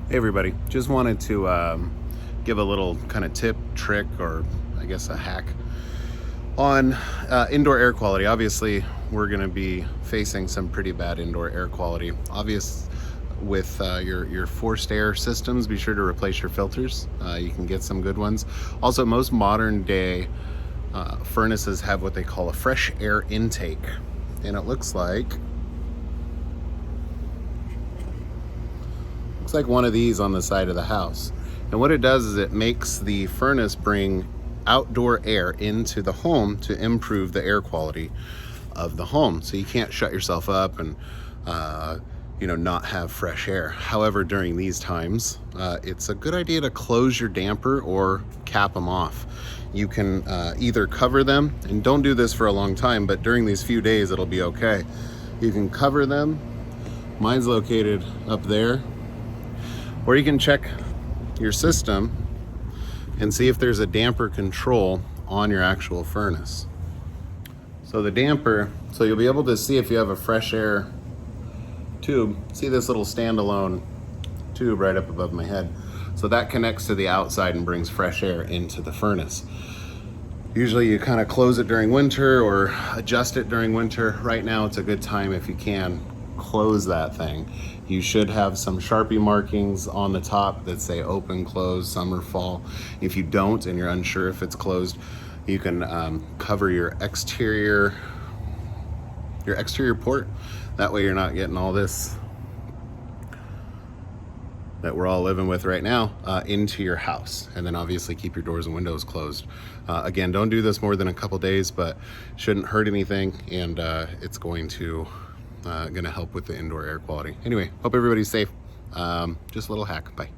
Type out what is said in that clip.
Hey everybody, just wanted to give a little kind of tip, trick, or I guess a hack on indoor air quality. Obviously, we're going to be facing some pretty bad indoor air quality. Obvious with your forced air systems, be sure to replace your filters. You can get some good ones. Also, most modern day furnaces have what they call a fresh air intake, and it looks like one of these on the side of the house. And what it does is it makes the furnace bring outdoor air into the home to improve the air quality of the home. So you can't shut yourself up and not have fresh air. However, during these times, it's a good idea to close your damper or cap them off. You can either cover them, and don't do this for a long time, but during these few days it'll be okay. You can cover them. Mine's located up there. Or you can check your system and see if there's a damper control on your actual furnace. So the damper, so you'll be able to see if you have a fresh air tube. See this little standalone tube right up above my head. So that connects to the outside and brings fresh air into the furnace. Usually you kind of close it during winter or adjust it during winter. Right now it's a good time, if you can, close that thing. You should have some Sharpie markings on the top that say open, close, summer, fall. If you don't and you're unsure if it's closed, you can cover your exterior port. That way you're not getting all this that we're all living with right now into your house. And then obviously keep your doors and windows closed. Again, don't do this more than a couple days, but shouldn't hurt anything, and it's going to help with the indoor air quality. Anyway, hope everybody's safe. Just a little hack. Bye.